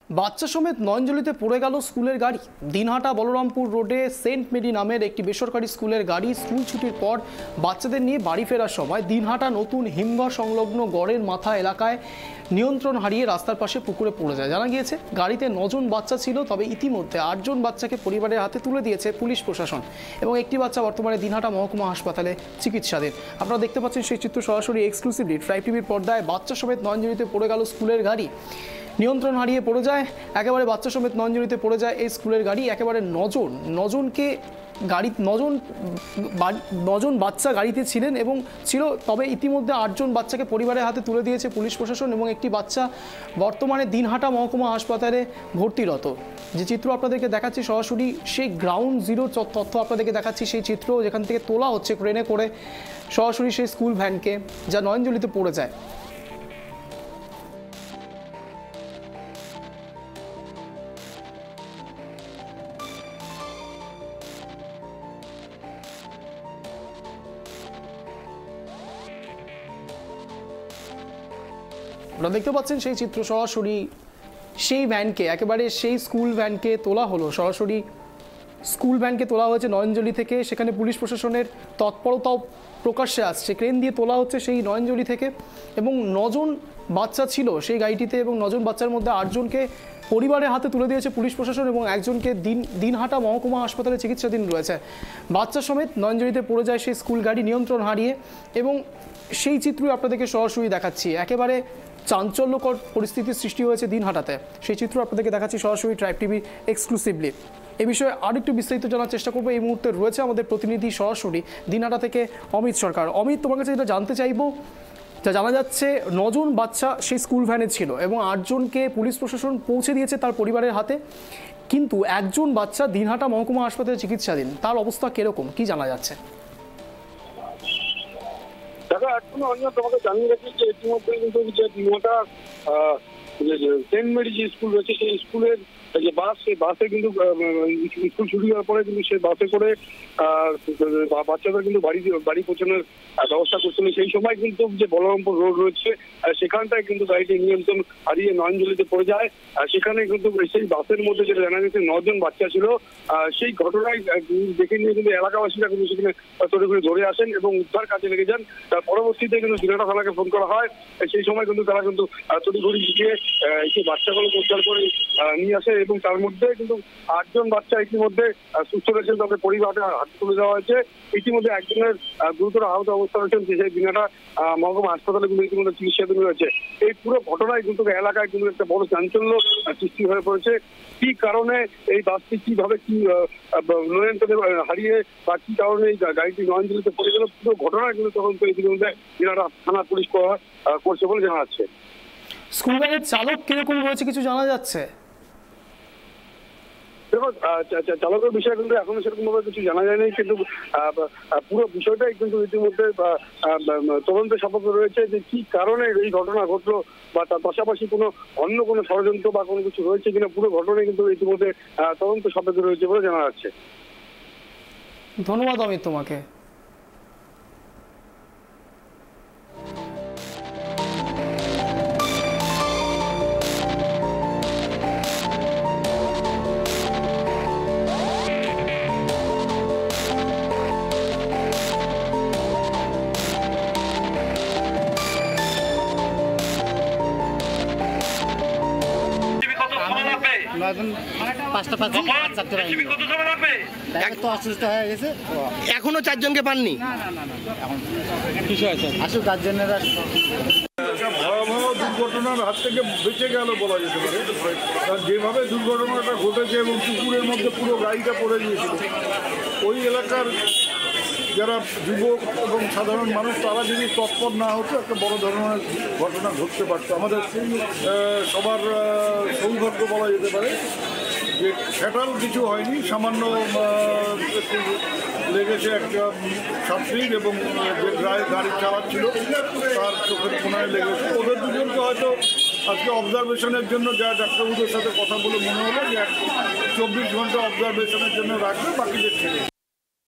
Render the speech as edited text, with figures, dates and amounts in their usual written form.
বাচ্চা সমেত নয়নজলিতে পড়ে গেল স্কুলের গাড়ি। দিনহাটা বলরামপুর রোডে সেন্ট মেরি নামের একটি বেসরকারি স্কুলের গাড়ি স্কুল ছুটির পর বাচ্চাদের নিয়ে বাড়ি ফেরার সময় দিনহাটা নতুন হিমঘর সংলগ্ন গড়ের মাথা এলাকায় নিয়ন্ত্রণ হারিয়ে রাস্তার পাশে পুকুরে পড়ে যায়। জানা গিয়েছে গাড়িতে 9 জন বাচ্চা ছিল, তবে ইতিমধ্যে 8 জন বাচ্চাকে পরিবারের হাতে তুলে দিয়েছে পুলিশ প্রশাসন এবং একটি বাচ্চা বর্তমানে দিনহাটা মহকুমা হাসপাতালে চিকিৎসাধীন। আপনারা দেখতে পাচ্ছেন সেই চিত্র সরাসরি এক্সক্লুসিভলি ট্রাইব টিভির পর্দায়। বাচ্চা সমেত নয়নজলিতে পড়ে গেল স্কুলের গাড়ি, নিয়ন্ত্রণ হারিয়ে পড়ে যায় একেবারে বাচ্চা সমেত নয়নজলিতে পড়ে যায় এই স্কুলের গাড়ি। একেবারে 9 জন বাচ্চা গাড়িতে ছিলেন এবং তবে ইতিমধ্যে 8 জন বাচ্চাকে পরিবারের হাতে তুলে দিয়েছে পুলিশ প্রশাসন এবং একটি বাচ্চা বর্তমানে দিনহাটা মহকুমা হাসপাতালে ভর্তিরত। যে চিত্র আপনাদেরকে দেখাচ্ছি সরাসরি সেই গ্রাউন্ড জিরো তথ্য আপনাদেরকে দেখাচ্ছি, সেই চিত্র যেখান থেকে তোলা হচ্ছে ট্রেনে করে সরাসরি সেই স্কুল ভ্যানকে, যা নয়নজলিতে পড়ে যায়। আপনারা দেখতে পাচ্ছেন সেই চিত্র সরাসরি সেই ভ্যানকে, একেবারে সেই স্কুল ভ্যানকে তোলা হলো, সরাসরি স্কুল ভ্যানকে তোলা হয়েছে নয়নজলি থেকে। সেখানে পুলিশ প্রশাসনের তৎপরতাও প্রকাশ্যে আসছে। ক্রেন দিয়ে তোলা হচ্ছে সেই নয়নজলি থেকে এবং 9 জন বাচ্চা ছিল সেই গাড়িটিতে এবং 9 জন বাচ্চার মধ্যে 8 জনকে পরিবারের হাতে তুলে দিয়েছে পুলিশ প্রশাসন এবং একজনকে দিনহাটা মহকুমা হাসপাতালে চিকিৎসাধীন রয়েছে। বাচ্চা সমেত নয়নজলিতে পড়ে যায় সেই স্কুল গাড়ি নিয়ন্ত্রণ হারিয়ে এবং সেই চিত্রই আপনাদেরকে সরাসরি দেখাচ্ছি। একেবারে চাঞ্চল্যকর পরিস্থিতির সৃষ্টি হয়েছে দিনহাটাতে, সেই চিত্র আপনাদেরকে দেখাচ্ছি সরাসরি ট্রাইব টিভি এক্সক্লুসিভলি। এই বিষয়ে আরেকটু বিস্তারিত জানার চেষ্টা করবো। এই মুহূর্তে রয়েছে আমাদের প্রতিনিধি সরাসরি দিনহাটা থেকে অমিত সরকার। অমিত, তোমার কাছে যেটা জানতে চাইবো, যা জানা যাচ্ছে 9 জন বাচ্চা সেই স্কুল ভ্যানে ছিল এবং 8 জনকে পুলিশ প্রশাসন পৌঁছে দিয়েছে তার পরিবারের হাতে, কিন্তু একজন বাচ্চা দিনহাটা মহকুমা হাসপাতালে চিকিৎসাধীন। তার অবস্থা কিরকম, কি জানা যাচ্ছে? তোমাকে জানিয়ে রাখি যে ইতিমধ্যে কিন্তু যে দিনহাটা সেন্ট মেরি যে স্কুল রয়েছে সেই স্কুলের যে বাস, সেই বাসে কিন্তু স্কুল ছুটি হওয়ার পরে কিন্তু সেই বাসে করে বাচ্চাদের কিন্তু বাড়ি পৌঁছানোর ব্যবস্থা করছিল। সেই সময় কিন্তু যে বলরামপুর রোড রয়েছে সেখানটায় কিন্তু গাড়িটি নিয়ন্ত্রণ হারিয়ে নয়নজলিতে পড়ে যায়। সেখানে কিন্তু সেই বাসের মধ্যে যেটা জানা গেছে 9 জন বাচ্চা ছিল। সেই ঘটনায় দেখে নিয়ে কিন্তু এলাকাবাসীরা কিন্তু সেখানে তড়িঘড়ি ধরে আসেন এবং উদ্ধার কাজে লেগে যান। তার পরবর্তীতে কিন্তু দিনহাটা থানাকে ফোন করা হয়। সেই সময় কিন্তু তারা কিন্তু তড়িঘড়ি গিয়ে সেই বাচ্চাগুলো উদ্ধার করে নিয়ে আসে এবং তার মধ্যে কিন্তু 8 জন বাচ্চা ইতিমধ্যে সুস্থ রয়েছেন, তাদের পরিবারে হাতে তুলে দেওয়া হয়েছে। ইতিমধ্যে একজনের গুরুতর আহত অবস্থা রয়েছেন, সেই দিনহাটা মহকুমা হাসপাতালে কিন্তু ইতিমধ্যে চিকিৎসাধীন রয়েছে। এই পুরো ঘটনায় কিন্তু এলাকায় কিন্তু একটা বড় চাঞ্চল্য সৃষ্টি হয়ে পড়েছে। কি কারণে এই বাসটি কিভাবে কি নিয়ন্ত্রণ হারিয়ে বা কি কারণে এই গাড়িটি নয়নজলিতে পড়ে গেল, পুরো ঘটনা কিন্তু তখন ইতিমধ্যে দিনহাটা থানা পুলিশ করছে বলে জানা যাচ্ছে। স্কুল ভ্যানের চালক কিরকম রয়েছে কিছু জানা যাচ্ছে? দেখো, চালকের বিষয়ে কিন্তু এখনো সেরকম ভাবে কিছু জানা যায়নি, কিন্তু পুরো বিষয়টাই কিন্তু ইতিমধ্যে তদন্ত সাপেক্ষ রয়েছে যে কি কারণে এই ঘটনা ঘটলো বা তার পাশাপাশি অন্য কোনো ষড়যন্ত্র বা কোনো কিছু রয়েছে কিনা, পুরো ঘটনায় কিন্তু ইতিমধ্যে তদন্ত সাপেক্ষ রয়েছে বলে জানা যাচ্ছে। ধন্যবাদ অমিত তোমাকে। এখনো 4 জনকে পাননি। ভয়াবহ দুর্ঘটনার হাত থেকে বেঁচে গেল বলা যেতে পারে, কারণ যেভাবে দুর্ঘটনাটা ঘটেছে এবং পুকুরের মধ্যে পুরো গাড়িটা পড়ে গিয়েছিল, ওই এলাকার যারা যুবক এবং সাধারণ মানুষ তারা যদি তৎপর না হতো একটা বড় ধরনের ঘটনা ঘটতে পারত। আমাদের সবার সৌভাগ্য বলা যেতে পারে যে ফ্যাটাল কিছু হয়নি, সামান্য লেগেছে একটা ছাত্রীর এবং যে গাড়ি চালাচ্ছিল তার চোখের কোনায় লেগেছে। ওদের দুজনকে হয়তো আজকে অবজারভেশনের জন্য যা ডাক্তারবাবুদের সাথে কথা বলে মনে হলো যে 24 ঘন্টা অবজারভেশনের জন্য রাখবে, বাকিদের ছেড়ে